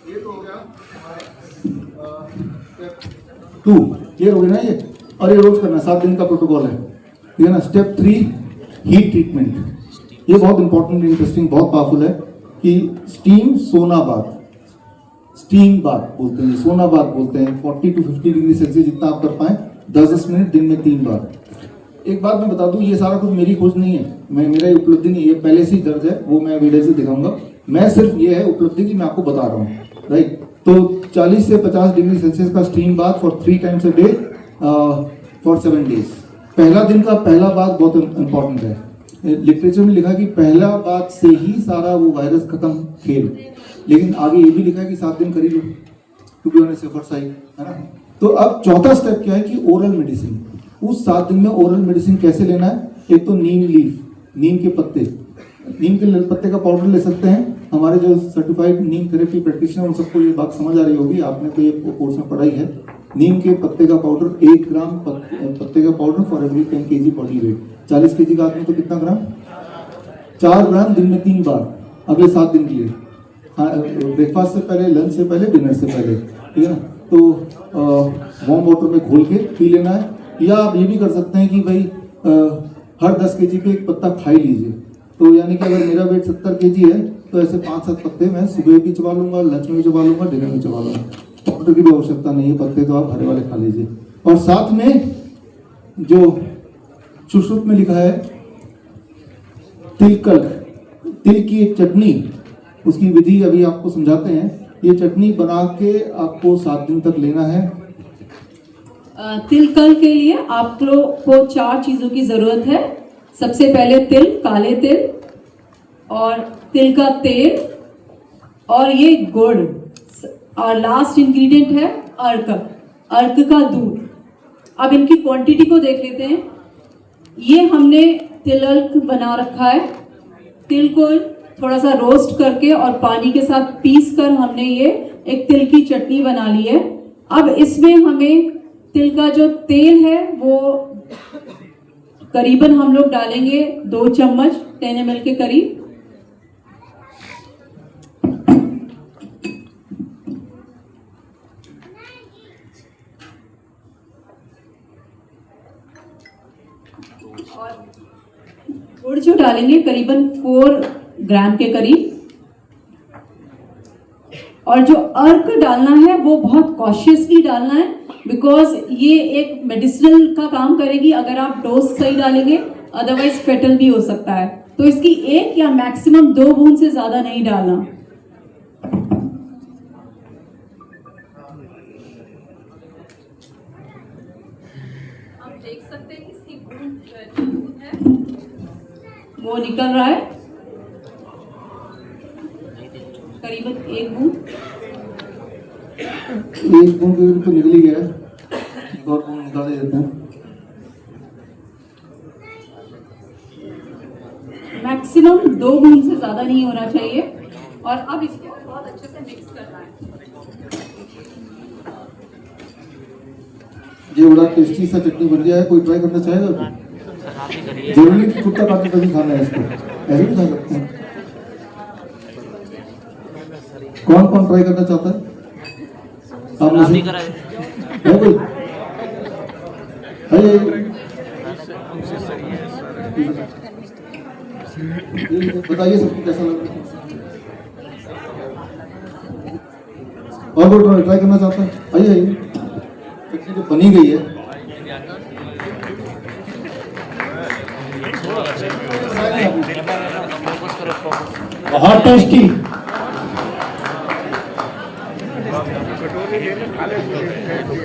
ये तो हो गया हमारा स्टेप 2, क्लियर हो गया ना ये। और ये रोज करना, 7 दिन का प्रोटोकॉल है, ठीक है ना। Step 3, heat treatment. ये बहुत इंपॉर्टेंट, इंटरेस्टिंग, बहुत पावरफुल है कि स्टीम सोना बाथ, स्टीम बाथ बोलते हैं, सोना बाथ बोलते हैं। 40 to 50 डिग्री सेल्सियस जितना आप कर पाए 10-10 मिनट दिन में 3 बार। एक बात मैं बता दूं, ये सारा कुछ मेरी खोज नहीं है, मेरा उपलब्धि नहीं है, पहले से ही दर्ज है, वो मैं वीडियो से दिखाऊंगा। मैं सिर्फ ये है उपलब्धि की मैं आपको बता रहा हूँ, राइट। तो 40 से 50 डिग्री सेल्सियस का steam bath for 3 times a day for 7 days। पहला दिन का पहला बात बहुत इंपॉर्टेंट है। लिटरेचर में लिखा कि पहला बात से ही सारा वो वायरस खत्म खेल, लेकिन आगे ये भी लिखा है कि 7 दिन करी लो, क्योंकि उन्हें सेफर साइड है ना। तो अब चौथा स्टेप क्या है कि ओरल मेडिसिन। उस 7 दिन में ओरल मेडिसिन कैसे लेना है? एक तो नीम लीफ, नीम के पत्ते, नीम के पत्ते का पाउडर ले सकते हैं। हमारे जो सर्टिफाइड नीम थेरेपी प्रैक्टिशनर उन सबको ये बात समझ आ रही होगी, आपने तो ये कोर्स में पढ़ाई है। नीम के पत्ते का पाउडर, 1 ग्राम पत्ते का powder for every 10 kg body weight. 40 kg का आदमी तो कितना ग्राम? 4 ग्राम दिन में 3 बार, अगले 7 दिन के लिए। ब्रेकफास्ट से पहले, लंच से पहले, डिनर से पहले, ठीक है ना। तो वार्म वाटर में घोल के पी लेना है। या आप ये भी कर सकते हैं कि भाई हर 10 kg पे 1 पत्ता खा ही लीजिए। तो यानी कि अगर मेरा वेट 70 kg है तो ऐसे 5-7 पत्ते मैं सुबह भी चबा लूंगा, लंच में भी चबा लूंगा, डिनर में चबा लूंगा। पाउडर की भी आवश्यकता नहीं है, पत्ते तो आप हरे वाले खा लीजिए। और साथ में जो सुश्रुत में लिखा है तिलकल्क, तिल की एक चटनी, उसकी विधि अभी आपको समझाते हैं। ये चटनी बना के आपको 7 दिन तक लेना है। तिलकल के लिए आप लोग को 4 चीजों की जरूरत है। सबसे पहले तिल, काले तिल, और तिल का तेल, और ये गुड़, और लास्ट इंग्रेडिएंट है अर्क, अर्क का दूध। अब इनकी क्वांटिटी को देख लेते हैं। ये हमने तिलक बना रखा है। तिल को थोड़ा सा रोस्ट करके और पानी के साथ पीस कर हमने ये एक तिल की चटनी बना ली है। अब इसमें हमें तिल का जो तेल है वो करीबन हम लोग डालेंगे 2 चम्मच 10 ml के करीब। गुड़ जो डालेंगे करीबन 4 ग्राम के करीब, और जो अर्क डालना है वो बहुत कॉशियसली डालना है, बिकॉज ये एक मेडिसिनल का काम करेगी अगर आप डोज सही डालेंगे, अदरवाइज फेटल भी हो सकता है। तो इसकी 1 या मैक्सिमम 2 बूंद से ज्यादा नहीं डालना। आप देख सकते हैं इसकी बूंद है वो निकल रहा है, करीबन 1 बूंद। 1 बूंद तो निकल ही गया है, एक और बूंद निकाल देते हैं। मैक्सिमम 2 बूंद से ज्यादा नहीं होना चाहिए। और अब इसको बहुत अच्छे से मिक्स करना है। ये बड़ा टेस्टी सा चटनी बन गया है, कोई ट्राई करना चाहेगा? जरूरी कि कुत्ता काट के कभी खाना है इसको, ऐसे भी खा सकते हैं। कौन कौन ट्राई करना चाहता है? आप में से है कोई? बताइए सबको कैसा लगा। और कोई ट्राई करना चाहता है? आइए आइए, चटनी तो बनी गई है। बहुत टेस्टी।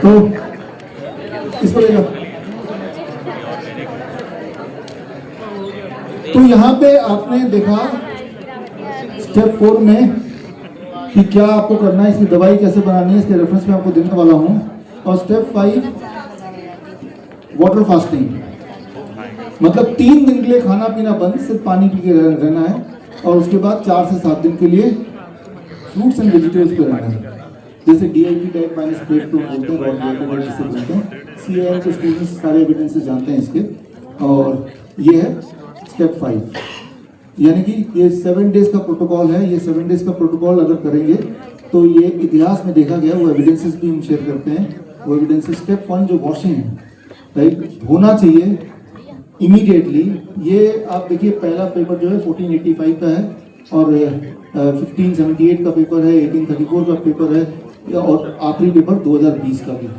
तो इसको लेगा। तो यहाँ पे आपने देखा स्टेप 4 में कि क्या आपको करना है, इसकी दवाई कैसे बनानी है, इसके रेफरेंस में आपको देने वाला हूँ। और स्टेप 5 वाटर फास्टिंग, मतलब 3 दिन के लिए खाना पीना बंद, सिर्फ पानी पी के रहना है। और उसके बाद 4 से 7 दिन के लिए फ्रूट्स एंड वेजिटेबल्स पे रहना है, जैसे DIP टाइप -2 बोलते हैं, जिसे बोलते हैं। CIM के स्टूडेंट्स सारे एविडेंसेस जानते हैं इसके। और ये है स्टेप 5, यानी कि ये 7 डेज का प्रोटोकॉल है। ये 7 डेज का प्रोटोकॉल अगर करेंगे तो ये इतिहास में देखा गया, वो एविडेंसेस भी हम शेयर करते हैं। वो एविडेंसेस स्टेप 1 जो वॉशिंग है, राइट, होना चाहिए इमीडिएटली। ये आप देखिए पहला पेपर जो है 1485 का है, और 1578 का पेपर है, 1834 का पेपर है, और आखिरी पेपर 2020 का भी है।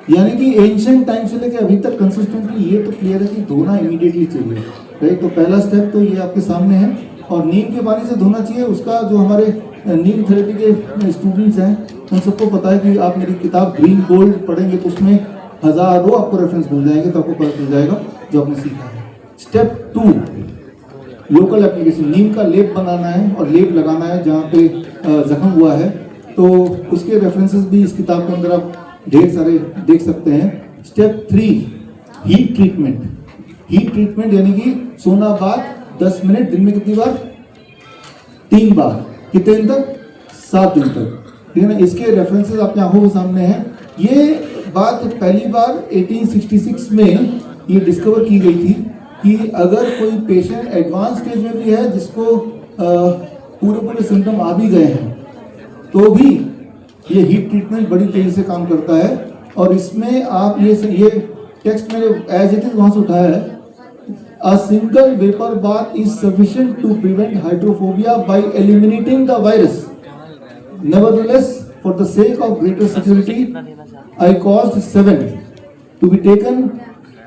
यानी कि एंशिएंट टाइम से लेकर अभी तक कंसिस्टेंटली ये तो क्लियर है कि धोना इमीडिएटली चाहिए, राइट। तो पहला स्टेप तो ये आपके सामने है। और नीम के पानी से धोना चाहिए। उसका जो हमारे नीम थेरेपी के स्टूडेंट्स हैं उन सबको पता है कि आप मेरी किताब ग्रीन गोल्ड पढ़ेंगे तो उसमें हजारों आपको रेफरेंस मिल जाएंगे, तो आपको पता चल जाएगा जो आपने सीखा है। स्टेप 2 लोकल एप्लीकेशन, नीम का लेप बनाना है और लेप लगाना है जहाँ पे जख्म हुआ है। तो उसके रेफरेंसेस भी इस किताब के अंदर आप ढेर सारे देख सकते हैं। Step 3 heat treatment. Heat treatment यानी कि सोना बाद 10 मिनट, दिन में कितनी बार? 3 बार। कितने दिन तक? 7 दिन तक, ठीक है ना। इसके रेफरेंसेस आपकी आंखों के सामने हैं। ये बात पहली बार 1866 में ये डिस्कवर की गई थी कि अगर कोई पेशेंट एडवांस स्टेज में भी है, जिसको पूरे सिम्टम आ भी गए हैं, तो भी ये हीट ट्रीटमेंट बड़ी तेजी से काम करता है। और इसमें आप ये टेक्स्ट मैंने एज इट इज वहां से उठाया है। A single vapor bath is sufficient to prevent hydrophobia by eliminating the virus. Nevertheless, for the sake of greater security, I caused 7 to be taken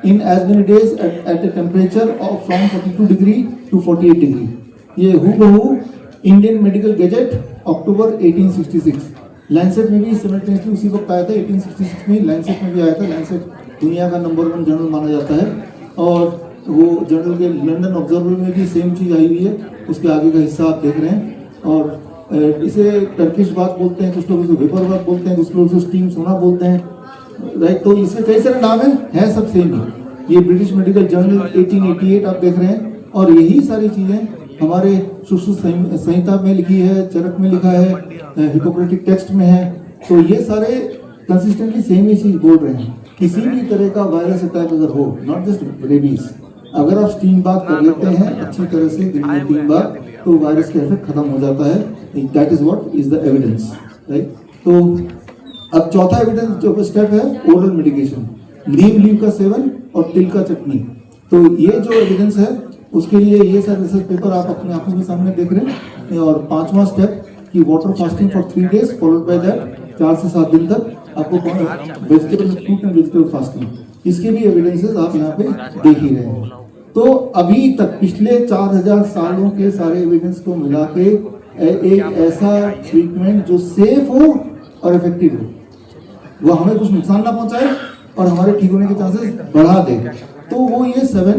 in as many days at a temperature of from 42 degree to 48 degree. ये हूबहू Indian medical gadget अक्टूबर 1866, Lancet में भी simultaneously उसी वक्त आया था। 1866 में Lancet में भी आया था। लैंसेट दुनिया का नंबर 1 जर्नल माना जाता है, और वो जर्नल के लंदन ऑब्जर्वर में भी सेम चीज़ आई हुई है। उसके आगे का हिस्सा आप देख रहे हैं। और इसे टर्किश बात बोलते हैं, कुछ लोग इसे वेपर बात बोलते हैं, कुछ लोग इसे स्टीम सोना बोलते हैं, राइट। तो इसके कई सारे नाम है सब सेम ही। ये ब्रिटिश मेडिकल जर्नल 1888 आप देख रहे हैं। और यही सारी चीज़ें हमारे सुश्रुत संहिता में लिखी है, चरक में लिखा है, हिपोक्रेटिक टेक्स्ट में है। तो ये सारे कंसिस्टेंटली सेम ही चीज बोल रहे हैं। किसी भी तरह का वायरस अटैक अगर हो, नॉट जस्ट रेबीज, अगर आप स्टीम बाथ कर लेते हैं अच्छी तरह से दिन में 3 बार, तो वायरस का इफेक्ट खत्म हो जाता है। That is what is the evidence, right. तो अब चौथा एविडेंस जो स्टेप है ओरल मेडिकेशन, नीम लीव का सेवन और तिल का चटनी। तो ये जो एविडेंस है उसके लिए ये सारे रिसर्च पेपर आप अपने आंखों के सामने देख रहे हैं। और 5वां स्टेप कि water fasting for 3 days followed by that 4 से 7 दिन तक आपको vegetable fruit and vegetable fasting, इसके भी एविडेंसेस आप यहाँ पे देख ही रहे हैं। तो अभी तक पिछले 4000 सालों के सारे एविडेंस को मिला के एक ऐसा ट्रीटमेंट जो सेफ हो और इफेक्टिव हो, वो हमें कुछ नुकसान ना पहुंचाए और हमारे ठीक होने के चांसेस बढ़ा दे, तो वो ये 7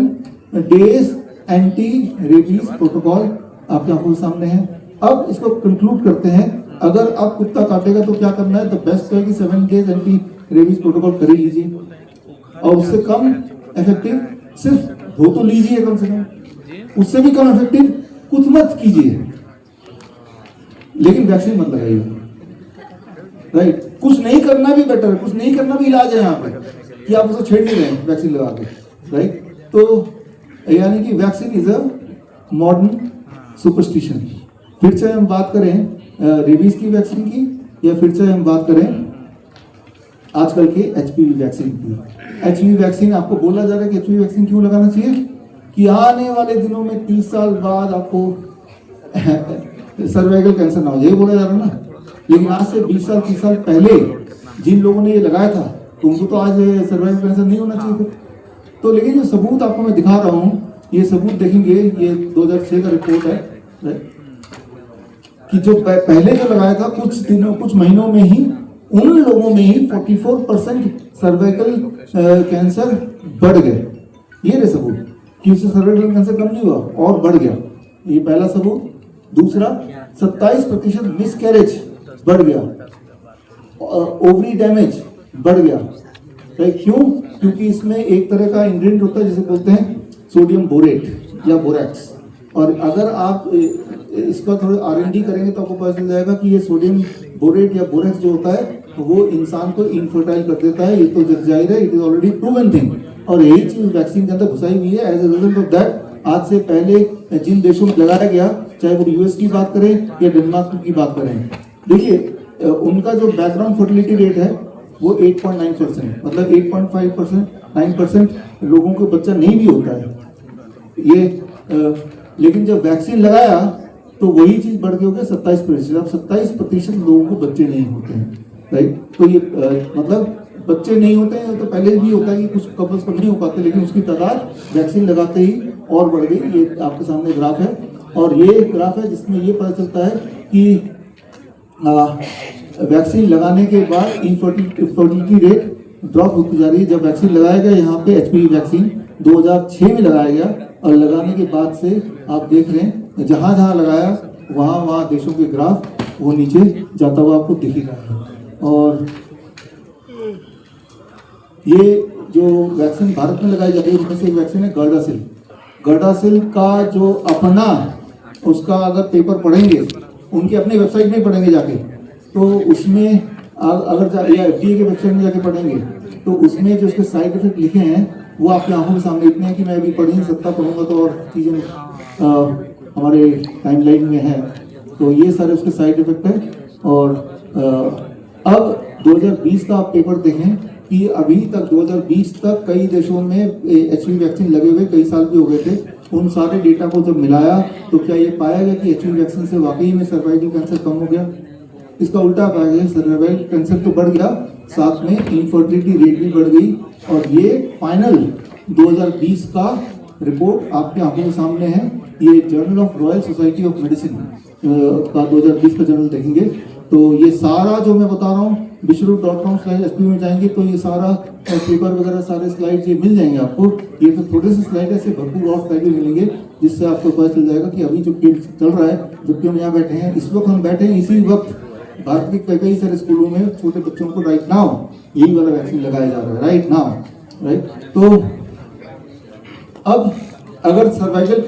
days एंटी रेबीज प्रोटोकॉल आपके आंखों के सामने है। अब इसको कंक्लूड करते हैं। अगर आप कुत्ता काटेगा तो क्या करना है? तो बेस्ट है कि 7 days एंटी रेबीज प्रोटोकॉल कर ही लीजिए, और उससे कम इफेक्टिव सिर्फ धो तो लीजिए कम से कम, उससे भी कम इफेक्टिव कुछ मत कीजिए, लेकिन वैक्सीन मत लगाइए। राइट, कुछ नहीं करना भी बेटर है, कुछ नहीं करना भी इलाज है यहाँ पे, कि आप उसको छेड़ नहीं रहे हैं वैक्सीन लगा के। राइट, तो यानी कि vaccine is a modern superstition. फिर से हम बात करें रेबीज की वैक्सीन की, या फिर से हम बात करें आजकल के एचपीवी वैक्सीन की। एचपीवी वैक्सीन आपको बोला जा रहा है कि एचपीवी वैक्सीन क्यों लगाना चाहिए? कि आने वाले दिनों में 30 साल बाद आपको सर्वाइकल कैंसर ना हो, ये बोला जा रहा है ना। लेकिन आज से 20 साल 30 साल पहले जिन लोगों ने ये लगाया था, तो उनको तो आज सर्वाइकल कैंसर नहीं होना चाहिए था। तो लेकिन जो सबूत आपको मैं दिखा रहा हूँ, ये सबूत देखेंगे, ये 2006 का रिपोर्ट है कि जो पहले जो लगाया था कुछ महीनों में ही उन लोगों में ही 44% सर्वाइकल कैंसर बढ़ गए। ये रहे सबूत कि उससे सर्वाइकल कैंसर कम नहीं हुआ और बढ़ गया, ये पहला सबूत। दूसरा, 27% मिसकैरेज बढ़ गया, ओवरी डैमेज बढ़ गया। क्यों? क्योंकि इसमें एक तरह का इंग्रेडिएंट होता है जिसे बोलते हैं सोडियम बोरेट या बोरैक्स, और अगर आप इसका थोड़ा R&D करेंगे तो आपको पता चल जाएगा कि ये सोडियम बोरेट या बोरैक्स जो होता है वो इंसान को इनफर्टाइल कर देता है। ये तो जाहिर है, it is already proven thing, और यही चीज वैक्सीन के अंदर घुसाई हुई है। As a result of that आज से पहले जिन देशों में लगाया गया, चाहे वो यूएस की बात करें या डेनमार्क की बात करें, देखिए उनका जो बैकग्राउंड फर्टिलिटी रेट है वो 8.9%, मतलब 8.5%, 9% लोगों को बच्चा नहीं भी होता है ये। लेकिन जब वैक्सीन लगाया तो वही चीज बढ़ गई हो गया 27%। अब 27% लोगों को बच्चे नहीं होते हैं। राइट, तो ये मतलब बच्चे नहीं होते हैं, तो पहले भी होता है कि कुछ कपल्स पर नहीं हो पाते, लेकिन उसकी तादाद वैक्सीन लगाते ही और बढ़ गई। ये आपके सामने ग्राफ है, और ये ग्राफ है जिसमें ये पता चलता है कि वैक्सीन लगाने के बाद इनफर्टिलिटी रेट ड्रॉप होती जा रही है। जब वैक्सीन लगाया गया, यहाँ पे एचपीवी वैक्सीन 2006 में लगाया गया, और लगाने के बाद से आप देख रहे हैं जहां जहां लगाया वहां देशों के ग्राफ वो नीचे जाता हुआ आपको दिख रहा है। और ये जो वैक्सीन भारत में लगाई जाती है उनमें से एक वैक्सीन है गर्डासिल। गर्डासिल का जो अपना उसका अगर पेपर पढ़ेंगे, उनकी अपनी वेबसाइट में पढ़ेंगे जाके, तो उसमें अगर या FDA के वेबसाइट में जाके पढ़ेंगे तो उसमें जो उसके साइड इफेक्ट लिखे हैं वो आपकी आंखों के सामने इतने हैं कि मैं अभी पढ़ नहीं सकता, पढ़ूंगा तो और चीज़ें हमारे टाइमलाइन में है। तो ये सारे उसके साइड इफेक्ट है। और अब 2020 का आप पेपर देखें कि अभी तक 2020 तक कई देशों में एचपीवी वैक्सीन लगे हुए कई साल भी हो गए थे। उन सारे डेटा को जब मिलाया तो क्या ये पाया गया कि एचपीवी वैक्सीन से वाकई में सर्वाइकल कैंसर कम हो गया? इसका उल्टा पाया गया, सर्वाइकल कैंसर तो बढ़ गया, साथ में इनफर्टिलिटी रेट भी बढ़ गई। और ये फाइनल 2020 का रिपोर्ट आपके आंखों के सामने है। ये journal of royal society of medicine का 2020 का जर्नल देखेंगे तो ये सारा जो मैं बता रहा हूँ विश्वरूप.com/SP में जाएंगे तो ये सारा पेपर वगैरह सारे स्लाइड ये मिल जाएंगे आपको। ये तो थोड़े से स्लाइड है, भरपूर और स्लाइड भी मिलेंगे जिससे आपको पता चल जाएगा कि अभी जो चल रहा है, जबकि हम यहाँ बैठे हैं, इस वक्त हम बैठे हैं, इसी वक्त भारत के कई सारे स्कूलों में छोटे बच्चों को राइट नाउ यही वाला वैक्सीन लगाया जा रहा है, राइट नाउ। राइट, तो अब अगर सर्वाइकल